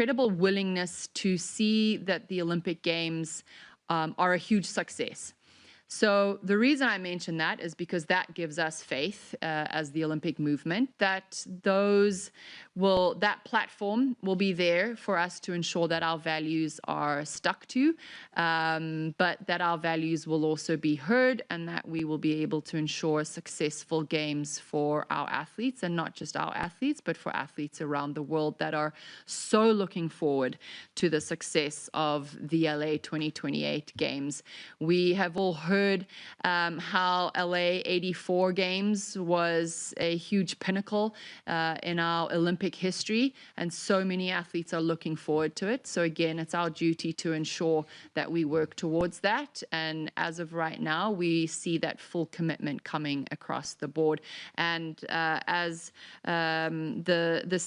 incredible willingness to see that the Olympic Games are a huge success. So the reason I mention that is because that gives us faith as the Olympic movement that that platform will be there for us to ensure that our values are stuck to, but that our values will also be heard and that we will be able to ensure successful games for our athletes, and not just our athletes, but for athletes around the world that are so looking forward to the success of the LA 2028 Games. We have all heard how LA 84 Games was a huge pinnacle in our Olympic history, and so many athletes are looking forward to it. So again, it's our duty to ensure that we work towards that, and as of right now, we see that full commitment coming across the board. And as the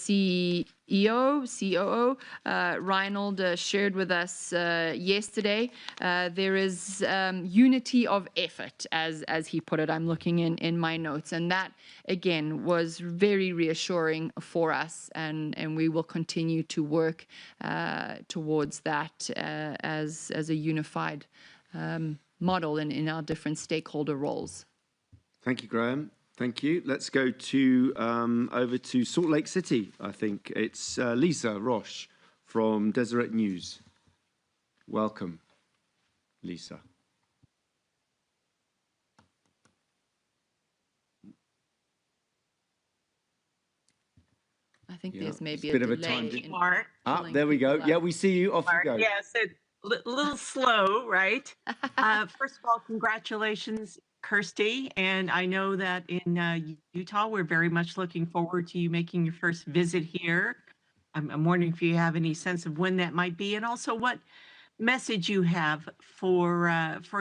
COO, Reinhold shared with us yesterday, there is unity of effort, as he put it. I'm looking in my notes, and that again was very reassuring for us, and we will continue to work towards that as a unified model in our different stakeholder roles. Thank you, Graham. Thank you. Let's go to over to Salt Lake City. I think it's Lisa Roche from Deseret News. Welcome, Lisa. I think there's maybe a bit delay of a time. There we go. Yeah, we see you. Off you go. Yes, a little slow, right? First of all, congratulations, Kirsty. And I know that in Utah, we're very much looking forward to you making your first visit here. I'm wondering if you have any sense of when that might be, and also what message you have for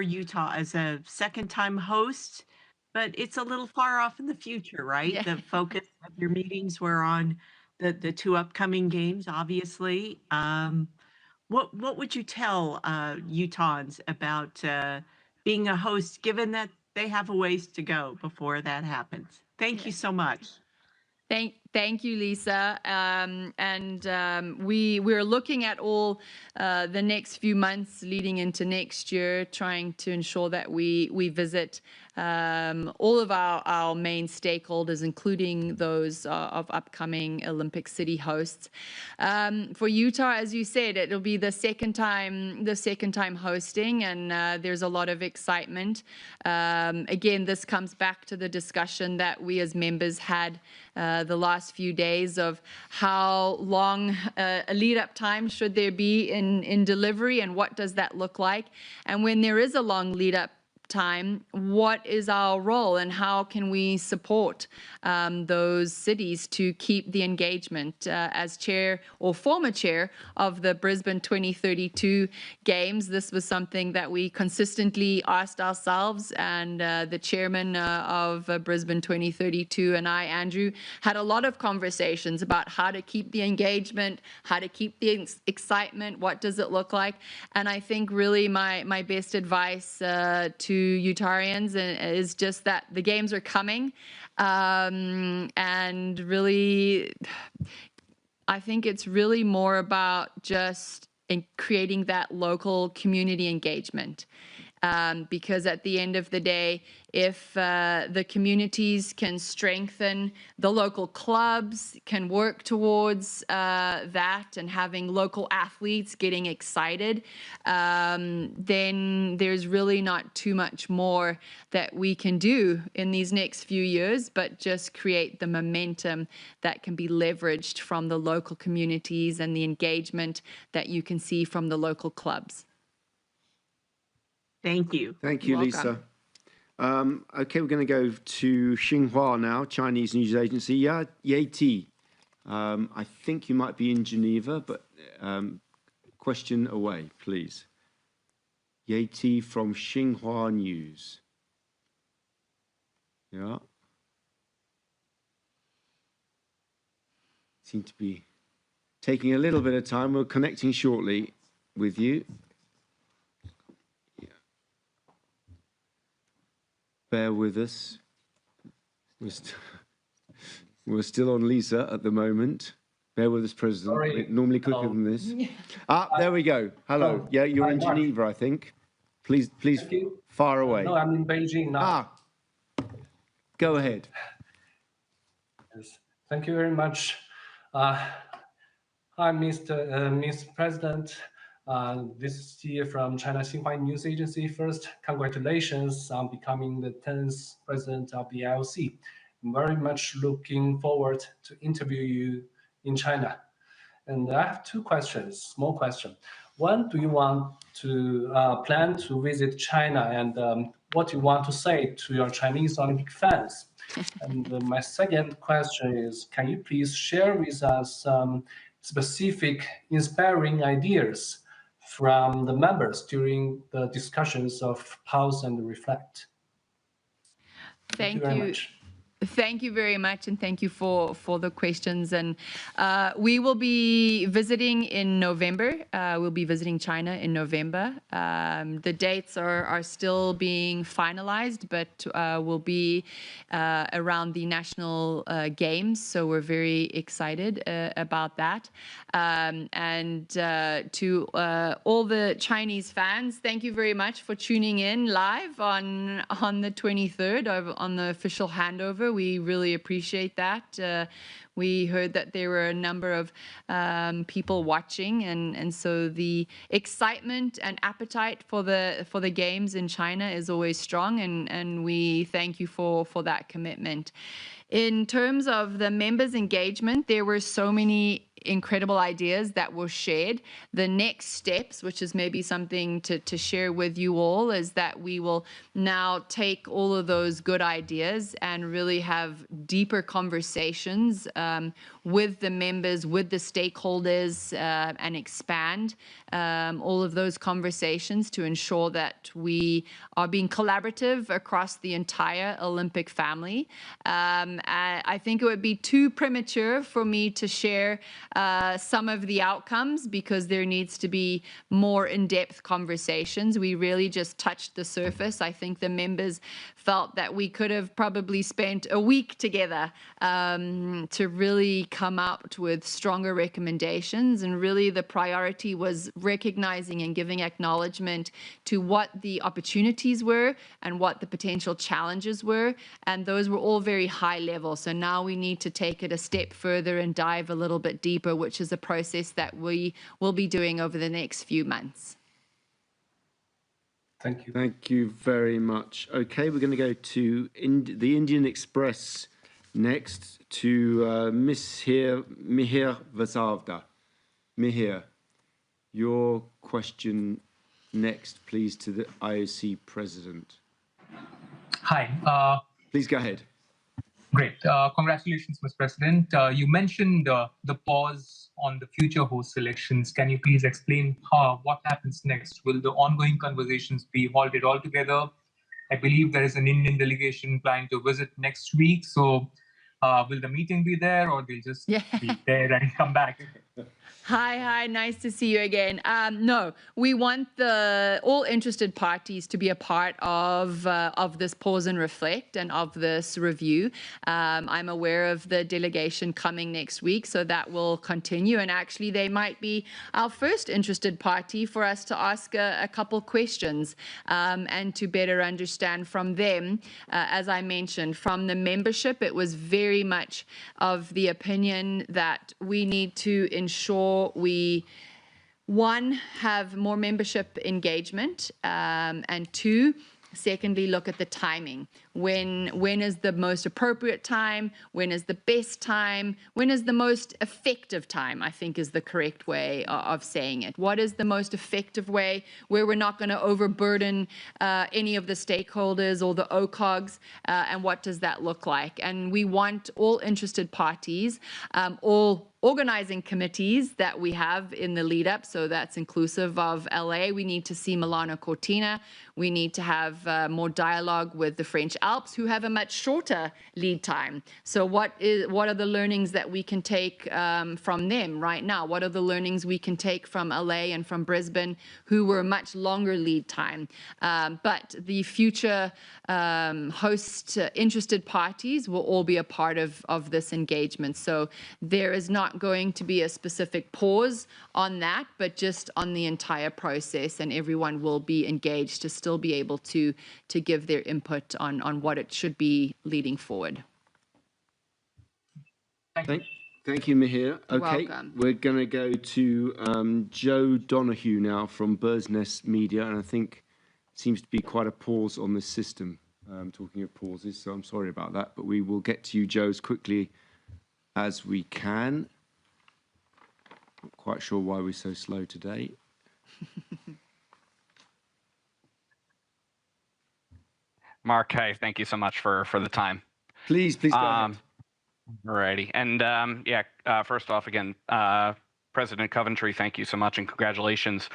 Utah as a second-time host. But it's a little far off in the future, right? Yeah. The focus of your meetings were on the two upcoming games, obviously. What would you tell Utahns about being a host, given that they have a ways to go before that happens? Thank you so much. Thank you, Lisa. We're looking at all the next few months leading into next year, trying to ensure that we visit all of our main stakeholders, including those of upcoming Olympic City hosts. For Utah, as you said, it'll be the second time hosting, and there's a lot of excitement. Again, this comes back to the discussion that we as members had the last few days of how long a lead-up time should there be in delivery, and what does that look like? And when there is a long lead-up time, what is our role, and how can we support those cities to keep the engagement? As chair or former chair of the Brisbane 2032 Games, this was something that we consistently asked ourselves, and the chairman of Brisbane 2032 and I, Andrew, had a lot of conversations about how to keep the engagement, how to keep the excitement, what does it look like? And I think really my best advice to Utahrians is just that the games are coming, and really I think it's really more about just creating that local community engagement, because at the end of the day, if the communities can strengthen, the local clubs can work towards that, and having local athletes getting excited, then there's really not too much more that we can do in these next few years, but just create the momentum that can be leveraged from the local communities and the engagement that you can see from the local clubs. Thank you. Thank you, Lisa. Okay, we're going to go to Xinhua now, Chinese news agency. Yeah, Yeti. I think you might be in Geneva, but question away, please. Yeti from Xinhua News. Yeah. Seem to be taking a little bit of time. We're connecting shortly with you. Bear with us. We're still on Lisa at the moment. Bear with us, President. Sorry. We're normally quicker than this. There we go. Hello. Oh, Yeah, you're hi, in Mark. Geneva, I think. Please Thank you. fire away. No, I'm in Beijing now. Go ahead. Yes. Thank you very much. Hi, Mr. President. This is Xie from China Xinhua News Agency. First, congratulations on becoming the 10th president of the IOC. I'm very much looking forward to interview you in China. And I have two questions, small question. One, do you want to plan to visit China, and what do you want to say to your Chinese Olympic fans? And my second question is, can you please share with us some specific inspiring ideas from the members during the discussions of Pause and Reflect? Thank you very much. Thank you very much, and thank you for the questions. And we will be visiting in November. We'll be visiting China in November. The dates are still being finalized, but will be around the national games. So we're very excited about that. And to all the Chinese fans, thank you very much for tuning in live on the 23rd on the official handover. We really appreciate that. We heard that there were a number of people watching, and so the excitement and appetite for the games in China is always strong, and we thank you for that commitment. In terms of the members' engagement, there were so many incredible ideas that were shared. The next steps, which is maybe something to share with you all, is that we will now take all of those good ideas and really have deeper conversations with the members, with the stakeholders, and expand all of those conversations to ensure that we are being collaborative across the entire Olympic family. I think it would be too premature for me to share some of the outcomes, because there needs to be more in-depth conversations. We really just touched the surface. I think the members felt that we could have probably spent a week together to really come out with stronger recommendations. And really the priority was recognizing and giving acknowledgement to what the opportunities were and what the potential challenges were. And those were all very high level. So now we need to take it a step further and dive a little bit deeper, which is a process that we will be doing over the next few months. Thank you. Thank you very much. Okay, we're going to go to the Indian Express next, to Mihir Vasavda. Mihir, your question next, please, to the IOC president. Hi. Please go ahead. Great. Congratulations, Mr. President. You mentioned the pause on the future host elections. Can you please explain what happens next? Will the ongoing conversations be halted altogether? I believe there is an Indian delegation planning to visit next week. So will the meeting be there, or they'll just be there and come back? Hi, nice to see you again. No, we want all interested parties to be a part of this pause and reflect and of this review. I'm aware of the delegation coming next week, so that will continue. And actually, they might be our first interested party for us to ask a couple questions and to better understand from them. As I mentioned, from the membership, it was very much of the opinion that we need to ensure we, one, have more membership engagement, and two, secondly, look at the timing. When is the most appropriate time? When is the best time? When is the most effective time, I think is the correct way of saying it. What is the most effective way where we're not going to overburden any of the stakeholders or the OCOGs, and what does that look like? And we want all interested parties, all organizing committees that we have in the lead up, so that's inclusive of LA. We need to see Milano Cortina. We need to have more dialogue with the French Alps, who have a much shorter lead time. So what are the learnings that we can take from them right now? What are the learnings we can take from LA and from Brisbane, who were much longer lead time? But the future host interested parties will all be a part of this engagement. So there is not not going to be a specific pause on that, but just on the entire process, and everyone will be engaged to still be able to give their input on what it should be leading forward. Thank you, Mihir. Okay, welcome. We're going to go to Joe Donahue now from Bird's Nest Media, and I think it seems to be quite a pause on this system, talking of pauses, so I'm sorry about that, but we will get to you, Joe, as quickly as we can. Not quite sure why we're so slow today. Mark, hey, thank you so much for the time. Please go ahead. Alrighty. And first off, again, President Coventry, thank you so much and congratulations.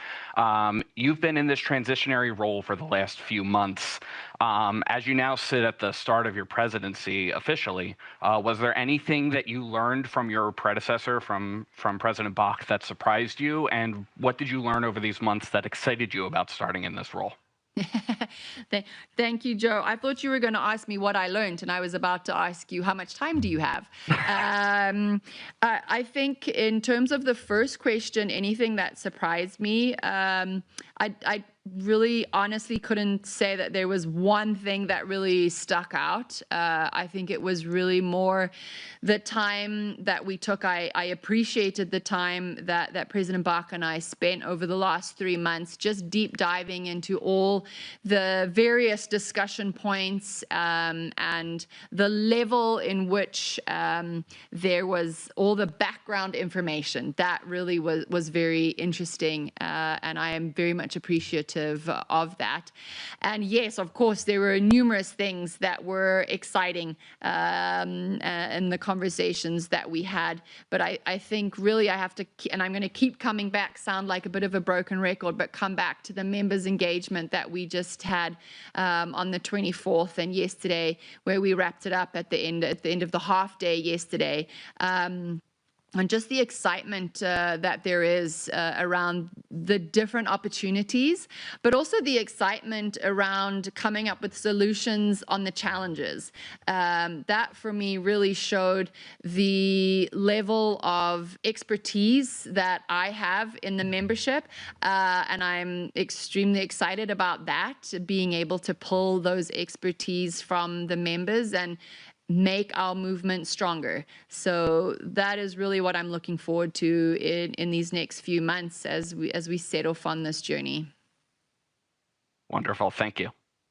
You've been in this transitionary role for the last few months. As you now sit at the start of your presidency officially, was there anything that you learned from your predecessor, from President Bach, that surprised you? And what did you learn over these months that excited you about starting in this role? Thank you, Joe. I thought you were going to ask me what I learned, and I was about to ask you, how much time do you have? I think in terms of the first question, anything that surprised me, I really honestly couldn't say that there was one thing that really stuck out. I think it was really more the time that we took. I appreciated the time that President Bach and I spent over the last 3 months, just deep diving into all the various discussion points and the level in which there was all the background information. That really was very interesting, and I am very much appreciative of that. And yes, of course, there were numerous things that were exciting in the conversations that we had. But I think really I have to, and I'm going to keep coming back, sound like a bit of a broken record, but come back to the members' engagement that we just had on the 24th and yesterday, where we wrapped it up at the end of the half day yesterday. And just the excitement that there is around the different opportunities, but also the excitement around coming up with solutions on the challenges. That for me really showed the level of expertise that I have in the membership, and I'm extremely excited about that, being able to pull those expertise from the members and make our movement stronger. So that is really what I'm looking forward to in these next few months as we set off on this journey. Wonderful. Thank you.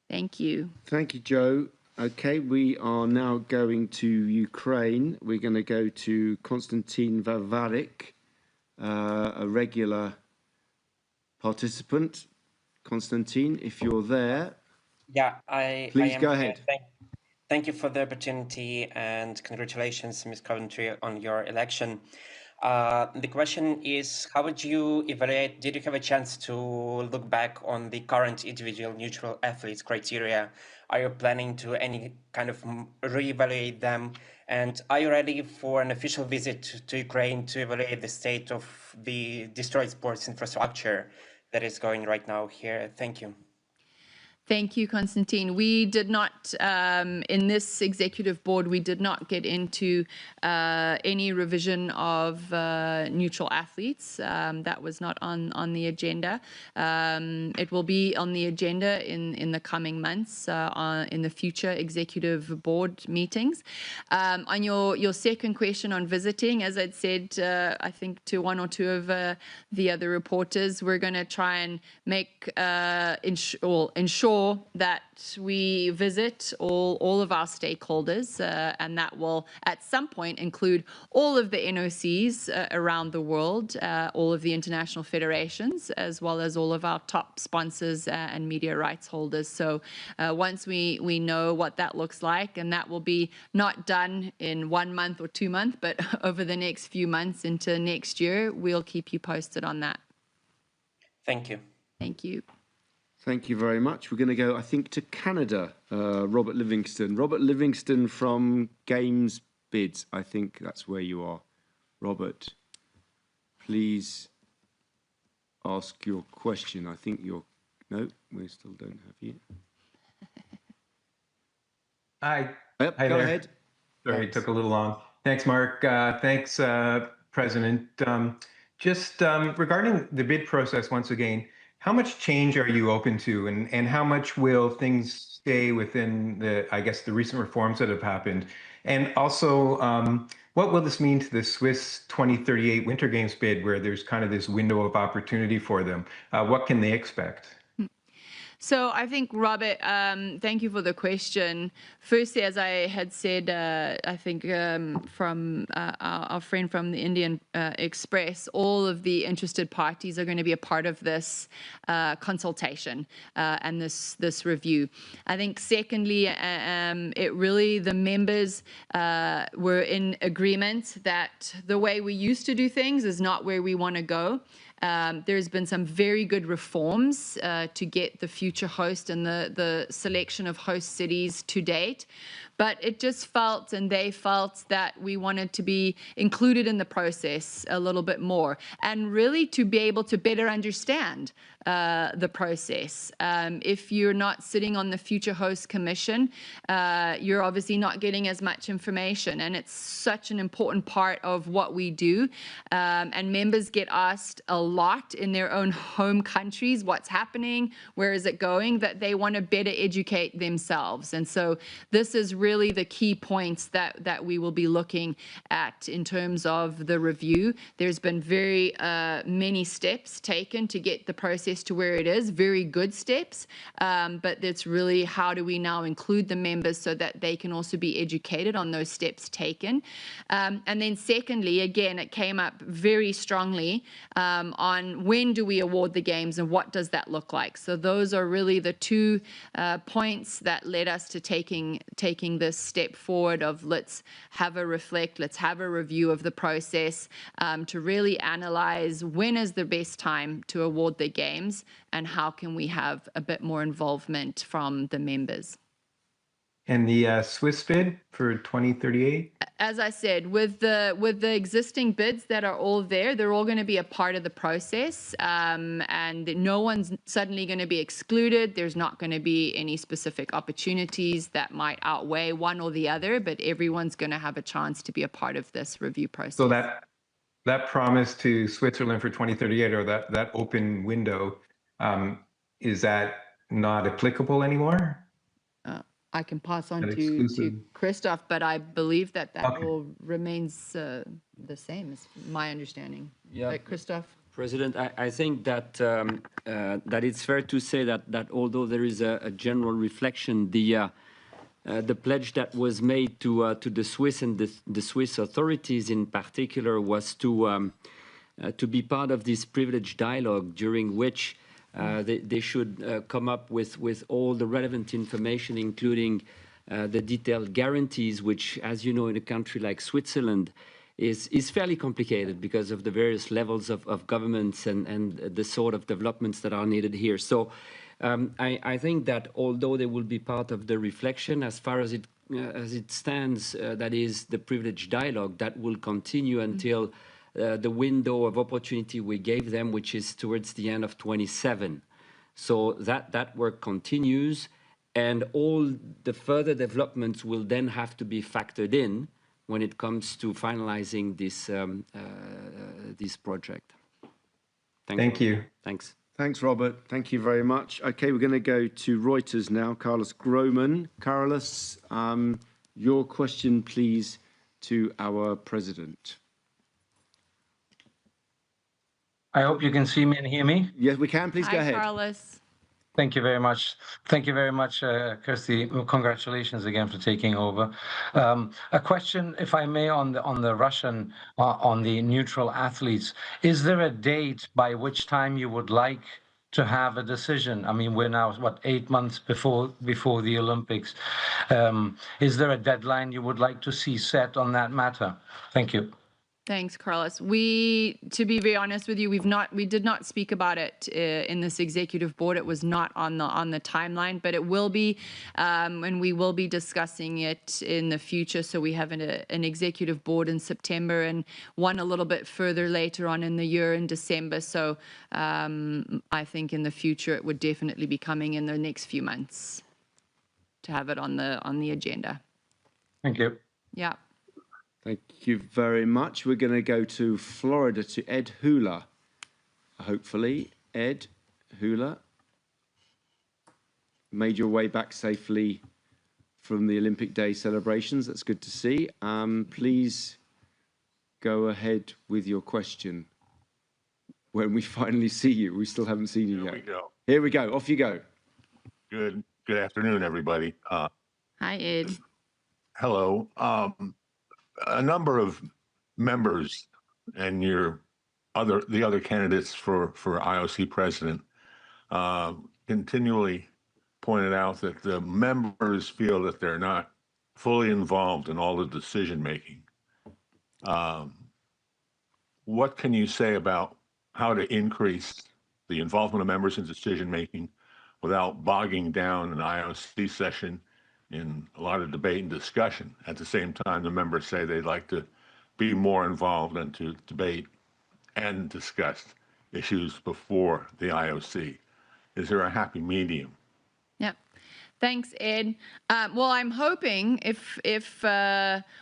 Thank you. Thank you, Joe. Okay, we are now going to Ukraine. We're going to go to Konstantin Vavarik, a regular participant. Konstantin, if you're there, please go ahead. Thank you for the opportunity and congratulations, Ms. Coventry, on your election. The question is, how would you evaluate, did you have a chance to look back on the current individual neutral athletes criteria? Are you planning to any kind of reevaluate them? And are you ready for an official visit to Ukraine to evaluate the state of the destroyed sports infrastructure that is going right now here? Thank you. Thank you, Konstantin. We did not, in this executive board, we did not get into any revision of neutral athletes. That was not on the agenda. It will be on the agenda in the coming months, in the future executive board meetings. On your second question on visiting, as I'd said, I think to one or two of the other reporters, we're going to try and make ensure that we visit all of our stakeholders, and that will at some point include all of the NOCs around the world, all of the international federations, as well as all of our top sponsors and media rights holders. So once we know what that looks like, and that will be not done in 1 month or 2 months, but over the next few months into next year, we'll keep you posted on that. Thank you. Thank you. Thank you very much. We're going to go, I think, to Canada. Robert Livingston. Robert Livingston from Games Bids. I think that's where you are. Robert, please ask your question. I think you're... No, we still don't have you. Hi. Yep, Hi go there. ahead. Sorry, it took a little long. Thanks, Mark. Thanks, President. Just regarding the bid process, once again, how much change are you open to, and how much will things stay within the, I guess, the recent reforms that have happened? And also, what will this mean to the Swiss 2038 Winter Games bid, where there's kind of this window of opportunity for them? What can they expect? So I think, Robert, thank you for the question. Firstly, as I had said, I think from our friend from the Indian Express, all of the interested parties are going to be a part of this consultation and this review. I think secondly, the members were in agreement that the way we used to do things is not where we want to go. There's been some very good reforms to get the future host and the selection of host cities to date. But it just felt, and they felt, that we wanted to be included in the process a little bit more, and really to be able to better understand the process. If you're not sitting on the Future Host Commission, you're obviously not getting as much information, and it's such an important part of what we do. And members get asked a lot in their own home countries, what's happening, where is it going, that they want to better educate themselves. And so this is really the key points that we will be looking at in terms of the review. There's been very many steps taken to get the process to where it is, very good steps, but it's really how do we now include the members so that they can also be educated on those steps taken. And then secondly, again, it came up very strongly on when do we award the games and what does that look like. So those are really the two points that led us to taking this step forward of let's have a reflect, let's have a review of the process to really analyze when is the best time to award the games and how can we have a bit more involvement from the members. And the Swiss bid for 2038? As I said, with the existing bids that are all there, they're all going to be a part of the process, and no one's suddenly going to be excluded. There's not going to be any specific opportunities that might outweigh one or the other, but everyone's going to have a chance to be a part of this review process. So that promise to Switzerland for 2038, or that open window, is that not applicable anymore? I can pass on to Christoph, but I believe that all remains the same, is my understanding. Yeah, Christoph? President, I think that that it's fair to say that although there is a general reflection, the pledge that was made to the Swiss and the Swiss authorities in particular was to be part of this privileged dialogue during which they should come up with all the relevant information, including the detailed guarantees, which, as you know, in a country like Switzerland, is fairly complicated because of the various levels of governments and the sort of developments that are needed here. So I think that although they will be part of the reflection, as far as it stands, that is the privileged dialogue, that will continue until the window of opportunity we gave them, which is towards the end of 27. So that work continues, and all the further developments will then have to be factored in when it comes to finalizing this project. Thank you. Thanks. Thanks, Robert. Thank you very much. Okay, we're going to go to Reuters now. Carlos Groman. Carlos, your question, please, to our president. I hope you can see me and hear me. Yes, we can. Please go ahead. Hi, Carlos. Thank you very much. Thank you very much, Kirsty. Congratulations again for taking over. A question, if I may, on the Russian, on the neutral athletes. Is there a date by which time you would like to have a decision? I mean, we're now, what, 8 months before the Olympics. Is there a deadline you would like to see set on that matter? Thank you. Thanks, Carlos. To be very honest with you, we did not speak about it in this executive board. It was not on the timeline, but it will be, and we will be discussing it in the future. So we have an executive board in September and one a little bit further later on in the year in December. So I think in the future it would definitely be coming in the next few months to have it on the agenda. Thank you. Yeah. Thank you very much. We're going to go to Florida to Ed Hula. Hopefully, Ed Hula made your way back safely from the Olympic Day celebrations. That's good to see. Please go ahead with your question when we finally see you. We still haven't seen you yet. Here we go. Here we go. Off you go. Good afternoon, everybody. Hi, Ed. Hello. A number of members and the other candidates for IOC president continually pointed out that the members feel that they're not fully involved in all the decision making. What can you say about how to increase the involvement of members in decision making without bogging down an IOC session in a lot of debate and discussion? At the same time, the members say they'd like to be more involved and to debate and discuss issues before the IOC. Is there a happy medium? Yep. Thanks, Ed. Well, I'm hoping if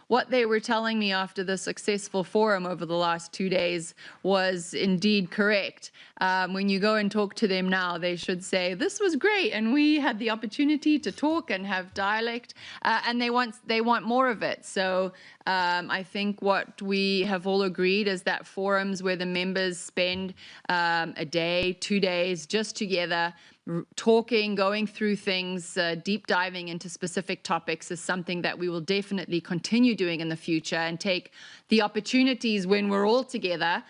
what they were telling me after the successful forum over the last 2 days was indeed correct, when you go and talk to them now, they should say, this was great, and we had the opportunity to talk and have dialect, and they want more of it. So I think what we have all agreed is that forums where the members spend a day, 2 days just together, talking, going through things, deep diving into specific topics is something that we will definitely continue doing in the future, and take the opportunities when we're all together,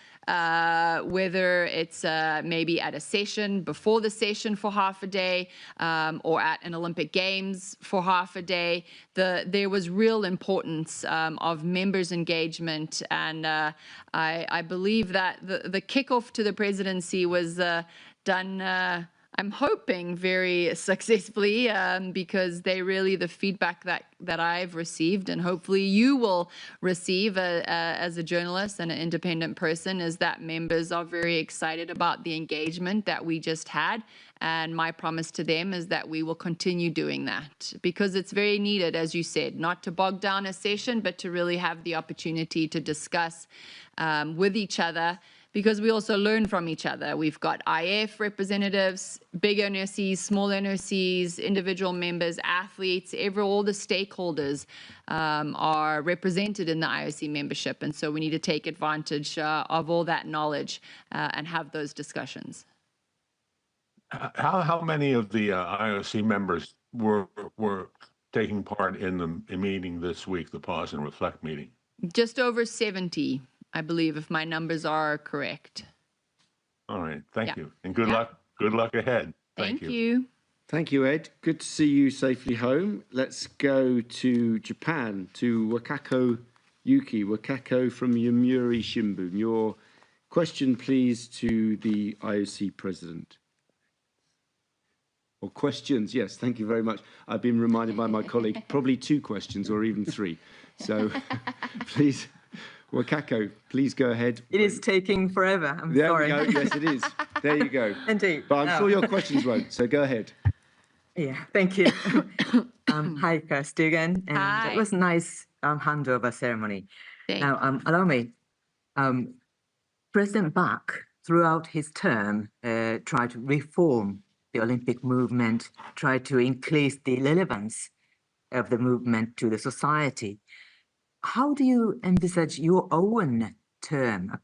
whether it's maybe at a session, before the session for half a day, or at an Olympic Games for half a day. There was real importance of members' engagement, and I believe that the kickoff to the presidency was done, I'm hoping, very successfully, because the feedback that I've received, and hopefully you will receive as a journalist and an independent person, is that members are very excited about the engagement that we just had. And my promise to them is that we will continue doing that, because it's very needed, as you said, not to bog down a session, but to really have the opportunity to discuss with each other, because we also learn from each other. We've got IF representatives, big NOCs, small NOCs, individual members, athletes, all the stakeholders are represented in the IOC membership. And so we need to take advantage of all that knowledge and have those discussions. How many of the IOC members were taking part in the meeting this week, the Pause and Reflect meeting? Just over 70. I believe, if my numbers are correct. All right. Thank you. And good luck. Good luck ahead. Thank you. Thank you, Ed. Good to see you safely home. Let's go to Japan, to Wakako Yuki. Wakako from Yomiuri Shimbun. Your question, please, to the IOC president. Or questions, yes. Thank you very much. I've been reminded by my colleague, probably 2 questions or even 3. So please. Wakako, please go ahead. It is taking forever. I'm sorry. There we go. Yes, it is. There you go. Indeed. But I'm sure your questions won't, so go ahead. Yeah, thank you. Hi, Kirsty again. And Hi. It was a nice handover ceremony. Thank Now, allow me. President Bach, throughout his term, tried to reform the Olympic movement, tried to increase the relevance of the movement to the society. How do you envisage your own term,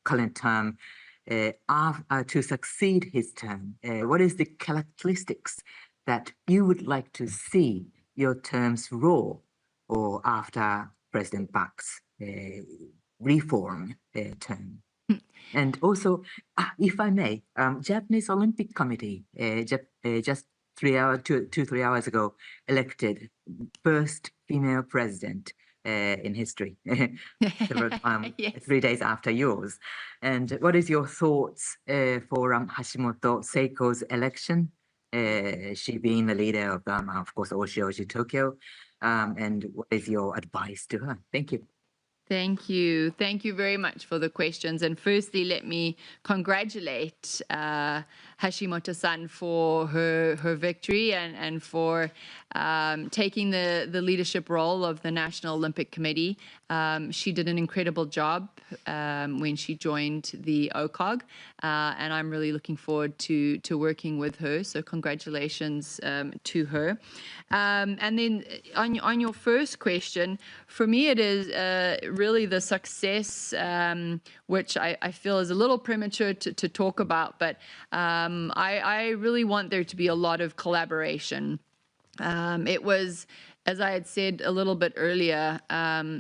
current term, to succeed his term? What is the characteristics that you would like to see your term's role, or after President Bach's reform term? And also, if I may, Japanese Olympic Committee just 3 hours ago elected first female president in history, Yes. 3 days after yours. And what is your thoughts for Hashimoto Seiko's election? She being the leader of course, Oshi Tokyo. And what is your advice to her? Thank you. Thank you. Thank you very much for the questions. And firstly, let me congratulate Hashimoto-san for her victory and for taking the leadership role of the National Olympic Committee. She did an incredible job when she joined the OCOG, and I'm really looking forward to working with her. So congratulations to her. And then on your first question, for me it is really the success, which I feel is a little premature to talk about, but I really want there to be a lot of collaboration. It was, as I had said a little bit earlier,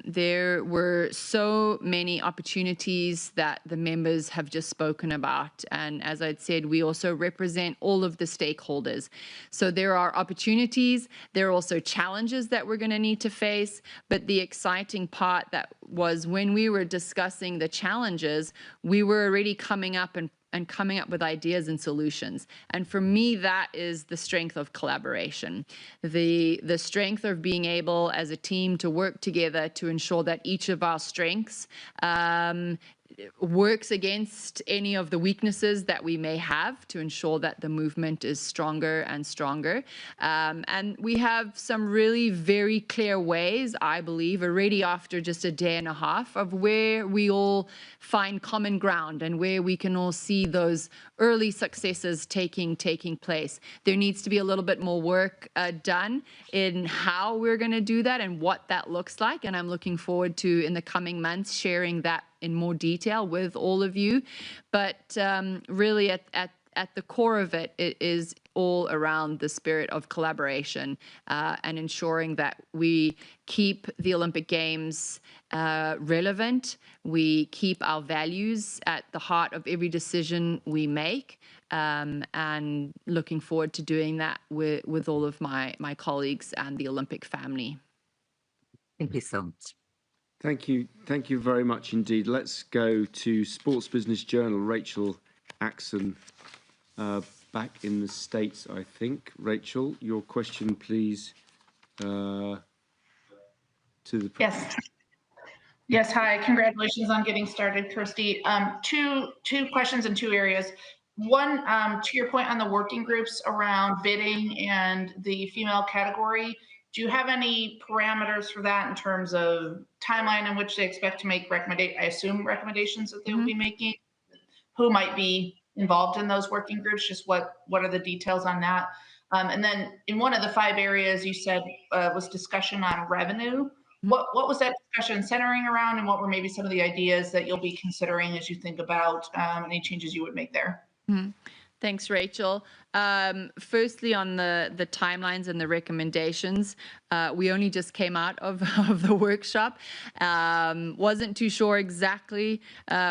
there were so many opportunities that the members have just spoken about. And as I'd said, we also represent all of the stakeholders. So there are opportunities, there are also challenges that we're going to need to face. But the exciting part that was when we were discussing the challenges, we were already coming up with ideas and solutions. And for me, that is the strength of collaboration. The strength of being able as a team to work together to ensure that each of our strengths works against any of the weaknesses that we may have to ensure that the movement is stronger and stronger. And we have some really very clear ways, I believe, already after just a day and a half, of where we all find common ground and where we can all see those early successes taking place. There needs to be a little bit more work done in how we're going to do that and what that looks like. And I'm looking forward to, in the coming months, sharing that in more detail with all of you. But really at the core of it, it is all around the spirit of collaboration and ensuring that we keep the Olympic Games relevant. We keep our values at the heart of every decision we make, and looking forward to doing that with all of my colleagues and the Olympic family. Thank you so much. Thank you very much indeed. Let's go to Sports Business Journal, Rachel Axon, back in the States, I think. Rachel, your question, please, to the... Yes, hi. Congratulations on getting started, Kirsty. Two questions in two areas. One, to your point on the working groups around bidding and the female category, do you have any parameters for that in terms of timeline in which they expect to make recommendations that they will be making? Who might be involved in those working groups? Just what are the details on that? And then in one of the 5 areas you said was discussion on revenue. What was that discussion centering around, and what were maybe some of the ideas that you'll be considering as you think about any changes you would make there? Thanks, Rachel. Firstly, on the timelines and the recommendations, we only just came out of the workshop. Wasn't too sure exactly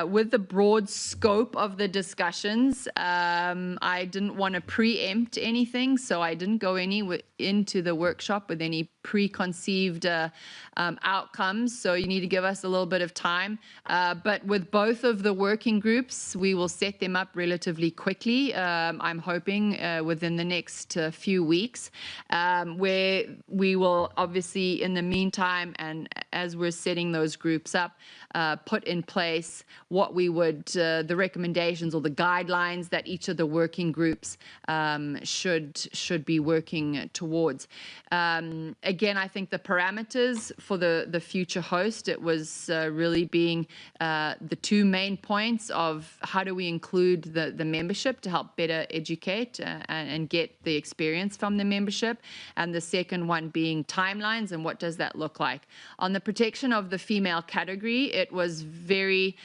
with the broad scope of the discussions. I didn't want to preempt anything, so I didn't go into the workshop with any preconceived outcomes. So you need to give us a little bit of time. But with both of the working groups, we will set them up relatively quickly. I'm hoping within the next few weeks, where we will obviously, in the meantime, and as we're setting those groups up, put in place what we would, the recommendations or the guidelines that each of the working groups should be working towards. Again, I think the parameters for the future host, it was really being the 2 main points of how do we include the membership to help better educate and get the experience from the membership, and the second one being timelines and what does that look like. On the protection of the female category, it was very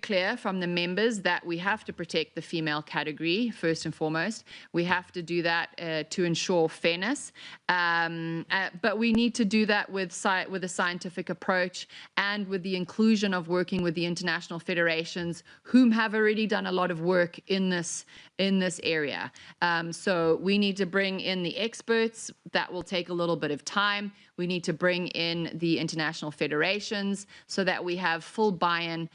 clear from the members that we have to protect the female category first and foremost. We have to do that to ensure fairness, but we need to do that with a scientific approach and with the inclusion of working with the international federations, whom have already done a lot of work in this area. So we need to bring in the experts. That will take a little bit of time. We need to bring in the international federations so that we have full buy-in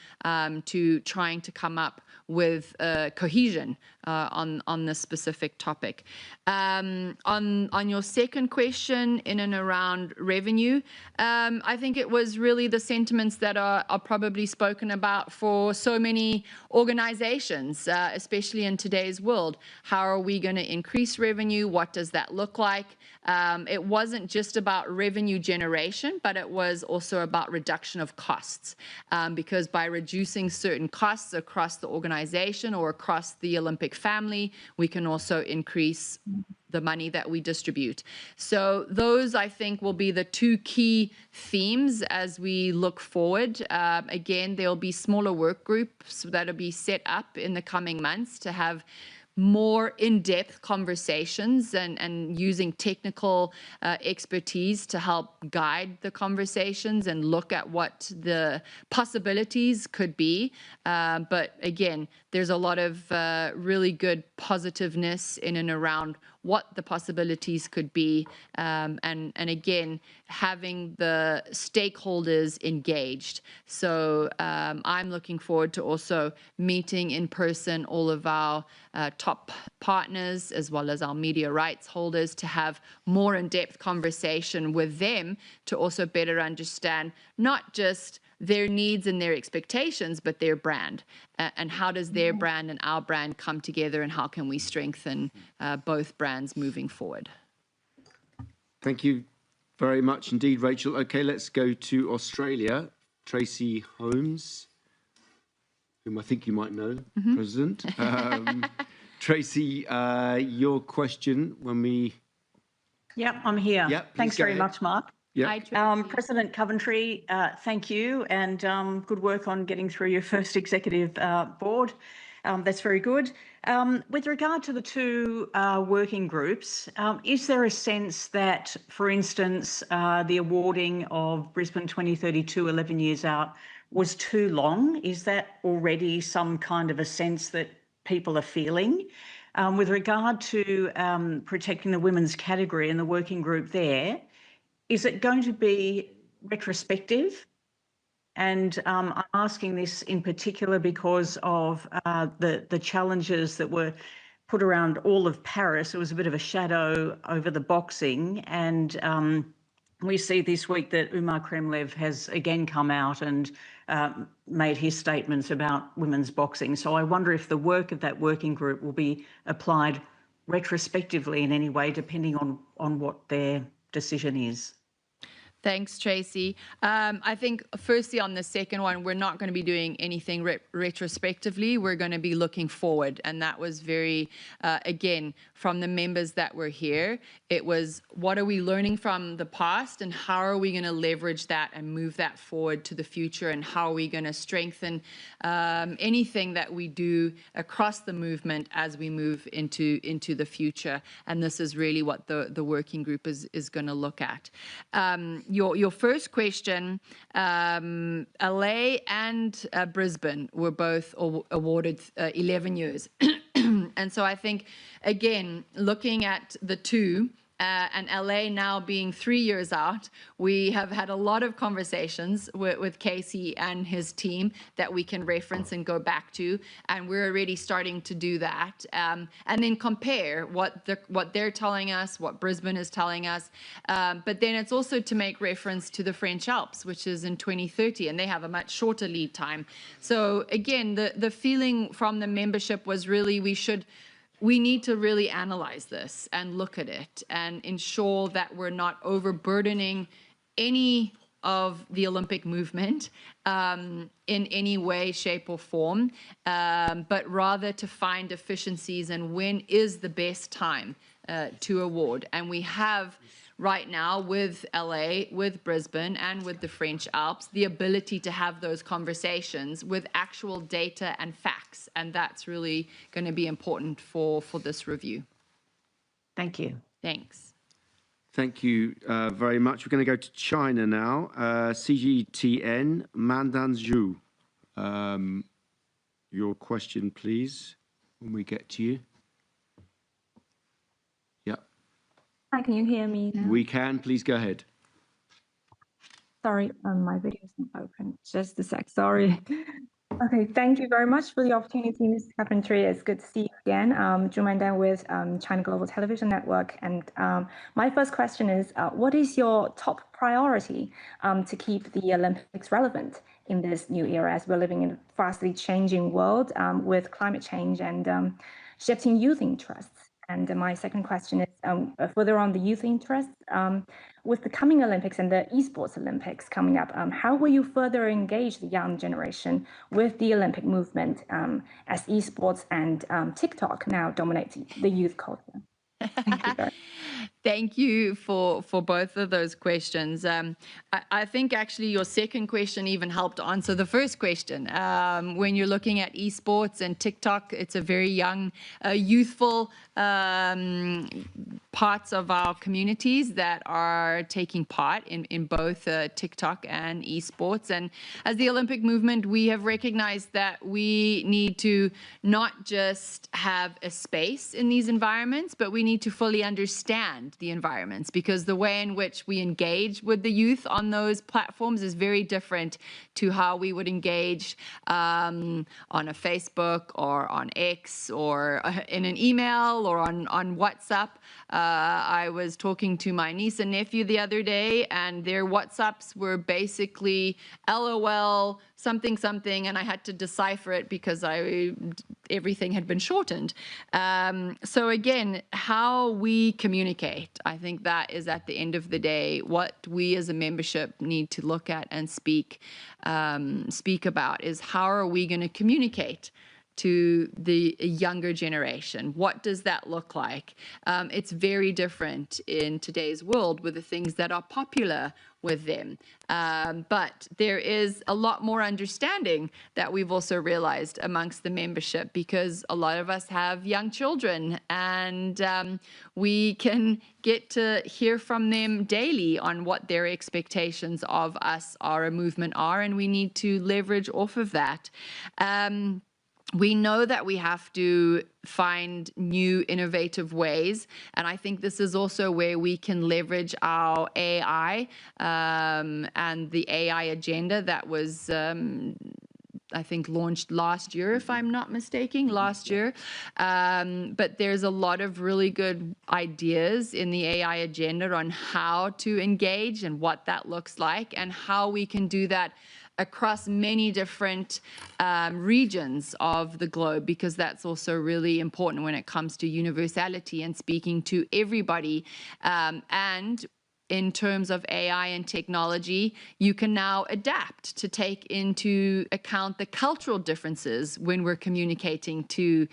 to trying to come up with cohesion on this specific topic. On your second question, in and around revenue, I think it was really the sentiments that are probably spoken about for so many organizations, especially in today's world. How are we going to increase revenue? What does that look like? It wasn't just about revenue generation, but it was also about reduction of costs, because by reducing certain costs across the organization or across the Olympic family, we can also increase the money that we distribute. So those, I think, will be the two key themes as we look forward. Again, there'll be smaller work groups that'll be set up in the coming months to have more in-depth conversations and using technical expertise to help guide the conversations and look at what the possibilities could be. But again, there's a lot of really good positiveness in and around what the possibilities could be. And again, having the stakeholders engaged. So I'm looking forward to also meeting in person all of our top partners as well as our media rights holders to have more in-depth conversation with them to also better understand not just their needs and their expectations, but their brand. And how does their brand and our brand come together, and how can we strengthen both brands moving forward? Thank you very much indeed, Rachel. Okay, let's go to Australia. Tracy Holmes, whom I think you might know, President. Tracy, your question when we... Yep, I'm here. Yep, thanks very much, Mark. Yeah. President Coventry, thank you, and good work on getting through your first executive board. That's very good. With regard to the two working groups, is there a sense that, for instance, the awarding of Brisbane 2032, 11 years out, was too long? Is that already some kind of a sense that people are feeling? With regard to protecting the women's category and the working group there, is it going to be retrospective? And I'm asking this in particular because of the challenges that were put around all of Paris. It was a bit of a shadow over the boxing. And we see this week that Umar Kremlev has again come out and made his statements about women's boxing. So I wonder if the work of that working group will be applied retrospectively in any way, depending on what their decision is. Thanks, Tracy. I think firstly on the second one, we're not going to be doing anything retrospectively. We're going to be looking forward. And that was very, again, from the members that were here, it was what are we learning from the past and how are we going to leverage that and move that forward to the future, and how are we going to strengthen anything that we do across the movement as we move into the future. And this is really what the working group is going to look at. Your first question, LA and Brisbane were both awarded 11 years. And so I think, again, looking at the two, and LA now being 3 years out, we have had a lot of conversations with Casey and his team that we can reference and go back to, and we're already starting to do that, and then compare what they're telling us, what Brisbane is telling us, but then it's also to make reference to the French Alps, which is in 2030, and they have a much shorter lead time. So again, the feeling from the membership was really we need to really analyze this and look at it and ensure that we're not overburdening any of the Olympic movement in any way, shape or form, but rather to find efficiencies and when is the best time to award. And we have right now with LA, with Brisbane, and with the French Alps, the ability to have those conversations with actual data and facts. And that's really going to be important for this review. Thank you. Thanks. Thank you very much. We're going to go to China now. CGTN, Mandan Zhu. Your question, please, when we get to you. Hi, can you hear me now? We can. Please go ahead. Sorry, my video is not open. Just a sec, sorry. Okay, thank you very much for the opportunity, Ms. Carpentry. It's good to see you again. Zhu Mandan with China Global Television Network. And my first question is, what is your top priority to keep the Olympics relevant in this new era as we're living in a fastly changing world with climate change and shifting youth interests? And my second question is further on the youth interests. With the coming Olympics and the esports Olympics coming up, how will you further engage the young generation with the Olympic movement as esports and TikTok now dominate the youth culture? Thank you very much. Thank you for both of those questions. I think actually your second question even helped answer the first question. When you're looking at esports and TikTok, it's a very young, youthful parts of our communities that are taking part in both TikTok and esports. And as the Olympic movement, we have recognized that we need to not just have a space in these environments, but we need to fully understand the environments, because the way in which we engage with the youth on those platforms is very different to how we would engage on a Facebook or on X or in an email or on WhatsApp. I was talking to my niece and nephew the other day, and their WhatsApps were basically LOL something something, and I had to decipher it because everything had been shortened. So again, how we communicate, I think that is at the end of the day what we as a membership need to look at and speak about is how are we going to communicate to the younger generation? What does that look like? It's very different in today's world with the things that are popular with them. But there is a lot more understanding that we've also realized amongst the membership, because a lot of us have young children, and we can get to hear from them daily on what their expectations of us, our movement, are, and we need to leverage off of that. We know that we have to find new innovative ways, and I think this is also where we can leverage our AI and the AI agenda that was I think launched last year, if I'm not mistaken, last year. But there's a lot of really good ideas in the AI agenda on how to engage and what that looks like and how we can do that across many different regions of the globe, because that's also really important when it comes to universality and speaking to everybody. And in terms of AI and technology, you can now adapt to take into account the cultural differences when we're communicating to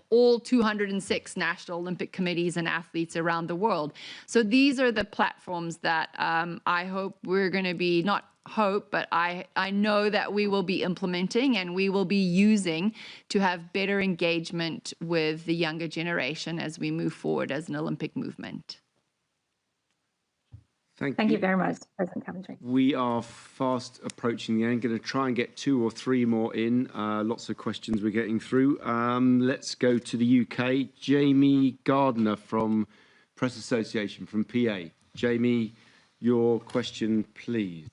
all 206 National Olympic Committees and athletes around the world. So these are the platforms that I hope we're going to be, not hope, but I know that we will be implementing and we will be using to have better engagement with the younger generation as we move forward as an Olympic movement. Thank you very much, President Coventry. We are fast approaching the end. Going to try and get 2 or 3 more in. Lots of questions we're getting through. Let's go to the UK. Jamie Gardner from Press Association from PA. Jamie, your question, please.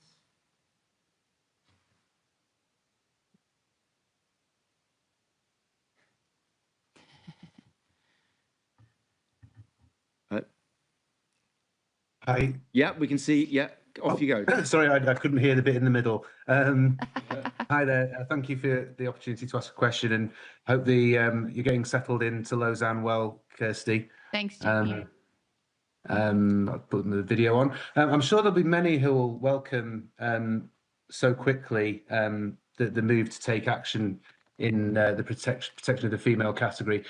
Hi. Yeah, we can see. Yeah, off you go. Sorry, I couldn't hear the bit in the middle. Hi there. Thank you for the opportunity to ask a question, and hope you're getting settled into Lausanne well, Kirsty. Thanks, Jamie. I'll put the video on. I'm sure there'll be many who will welcome so quickly the move to take action in the protection of the female category.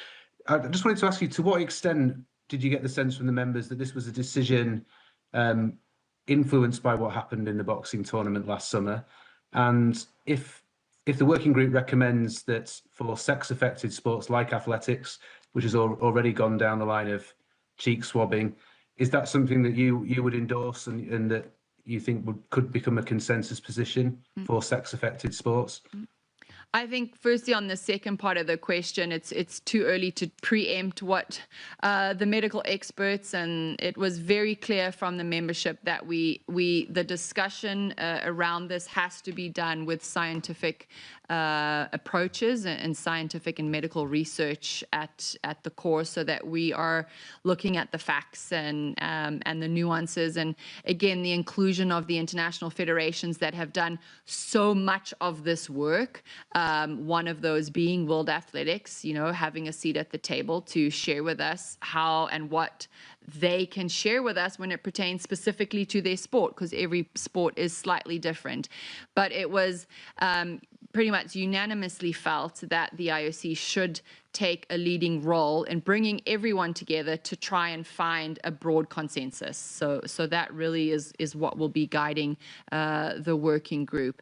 I just wanted to ask you, to what extent did you get the sense from the members that this was a decision influenced by what happened in the boxing tournament last summer? And if the working group recommends that for sex-affected sports like athletics, which has already gone down the line of cheek swabbing, is that something that you would endorse and that you think could become a consensus position for sex-affected sports? I think firstly on the second part of the question, it's too early to preempt what the medical experts, and it was very clear from the membership that the discussion around this has to be done with scientific approaches and scientific and medical research at the core, so that we are looking at the facts and the nuances, and again the inclusion of the international federations that have done so much of this work. One of those being World Athletics, having a seat at the table to share with us how and what they can share with us when it pertains specifically to their sport, because every sport is slightly different. But it was pretty much unanimously felt that the IOC should take a leading role in bringing everyone together to try and find a broad consensus. So that really is what will be guiding the working group.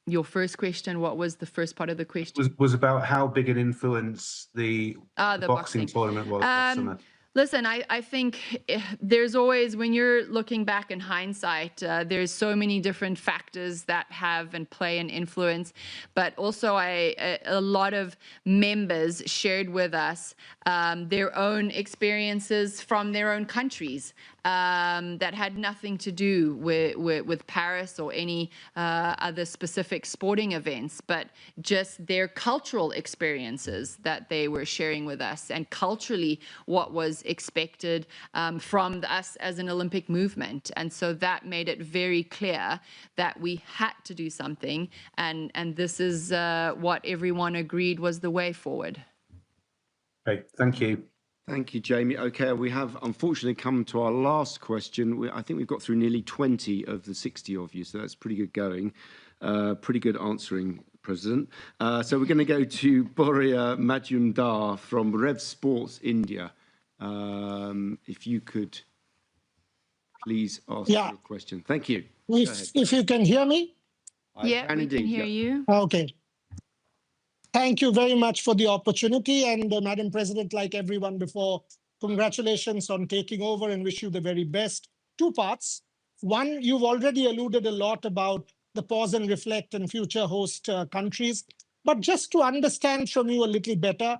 Your first question, what was the first part of the question? Was about how big an influence the boxing tournament was last summer. Listen, I think there's always, when you're looking back in hindsight, there's so many different factors that have and play an influence. But also a lot of members shared with us their own experiences from their own countries that had nothing to do with Paris or any other specific sporting events, but just their cultural experiences that they were sharing with us, and culturally what was expected from us as an Olympic movement. And so that made it very clear that we had to do something, and this is what everyone agreed was the way forward. Okay, thank you. Thank you, Jamie. Okay, we have unfortunately come to our last question. I think we've got through nearly 20 of the 60 of you, so that's pretty good going. Pretty good answering, President. So we're going to go to Boria Majumdar from Rev Sports India. If you could please ask your question. Thank you. If you can hear me? Yeah, we can hear you. Okay. Thank you very much for the opportunity. And Madam President, like everyone before, congratulations on taking over and wish you the very best. Two parts. One, you've already alluded a lot about the pause and reflect and future host countries. But just to understand from you a little better,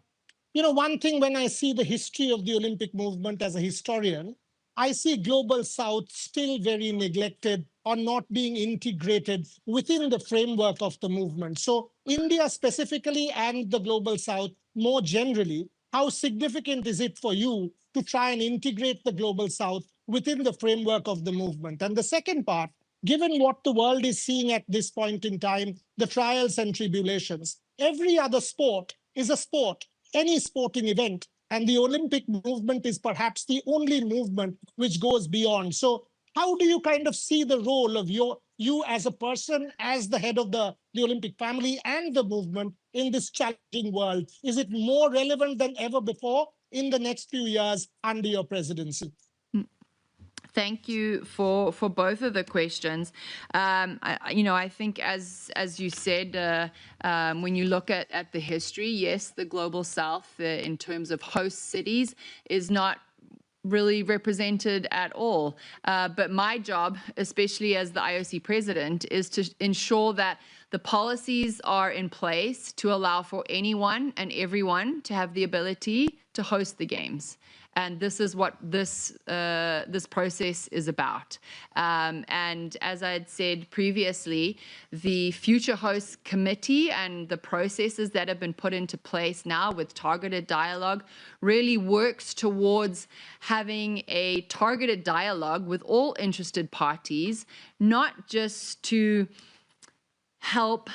one thing when I see the history of the Olympic movement as a historian, I see Global South still very neglected or not being integrated within the framework of the movement. So India specifically and the Global South more generally, how significant is it for you to try and integrate the Global South within the framework of the movement? And the second part, given what the world is seeing at this point in time, the trials and tribulations, every other sport is a sport, any sporting event. And the Olympic movement is perhaps the only movement which goes beyond. So how do you kind of see the role of you as a person, as the head of the Olympic family and the movement in this challenging world? Is it more relevant than ever before in the next few years under your presidency? Thank you for both of the questions. I think as you said, when you look at the history, yes, the Global South in terms of host cities is not really represented at all. But my job, especially as the IOC president, is to ensure that the policies are in place to allow for anyone and everyone to have the ability to host the games. And this is what this process is about. And as I had said previously, the Future Hosts Committee and the processes that have been put into place now with targeted dialogue really works towards having a targeted dialogue with all interested parties, not just to help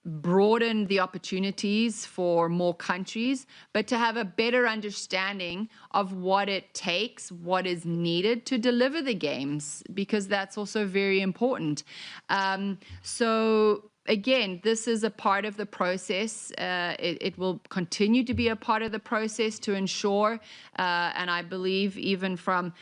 broaden the opportunities for more countries, but to have a better understanding of what it takes, what is needed to deliver the games, because that's also very important. So again, this is a part of the process. It will continue to be a part of the process to ensure, and I believe even from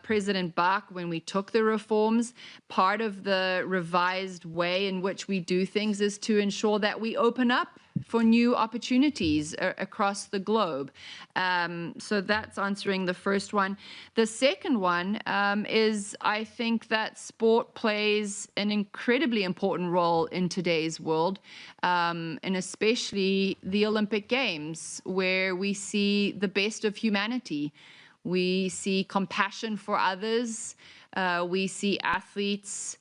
President Bach, when we took the reforms, part of the revised way in which we do things is to ensure that we open up for new opportunities across the globe. So that's answering the first one. The second one is I think that sport plays an incredibly important role in today's world, and especially the Olympic Games, where we see the best of humanity. We see compassion for others. We see athletes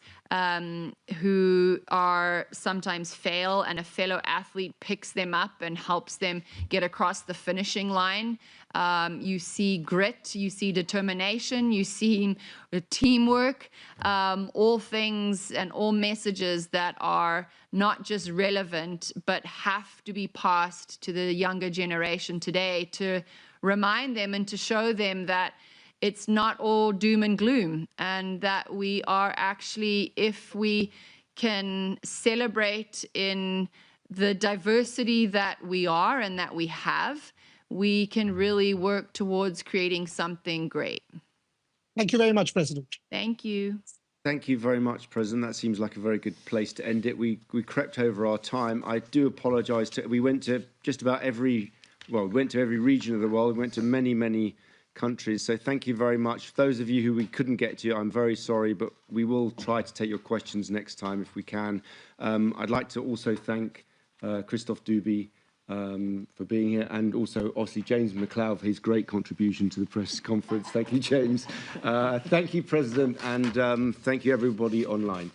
who are sometimes fail, and a fellow athlete picks them up and helps them get across the finishing line. You see grit, you see determination, you see teamwork, all things and all messages that are not just relevant, but have to be passed to the younger generation today to remind them and to show them that it's not all doom and gloom, and that we are actually, if we can celebrate in the diversity that we are and that we have, we can really work towards creating something great. Thank you very much, President. Thank you. Thank you very much, President. That seems like a very good place to end it. We crept over our time. I do apologise. We went to just about every region of the world. We went to many countries. So thank you very much. For those of you who we couldn't get to, I'm very sorry, but we will try to take your questions next time if we can. I'd like to also thank Christophe Duby for being here, and also obviously James McLeod for his great contribution to the press conference. Thank you, James. Thank you, President, and thank you everybody online.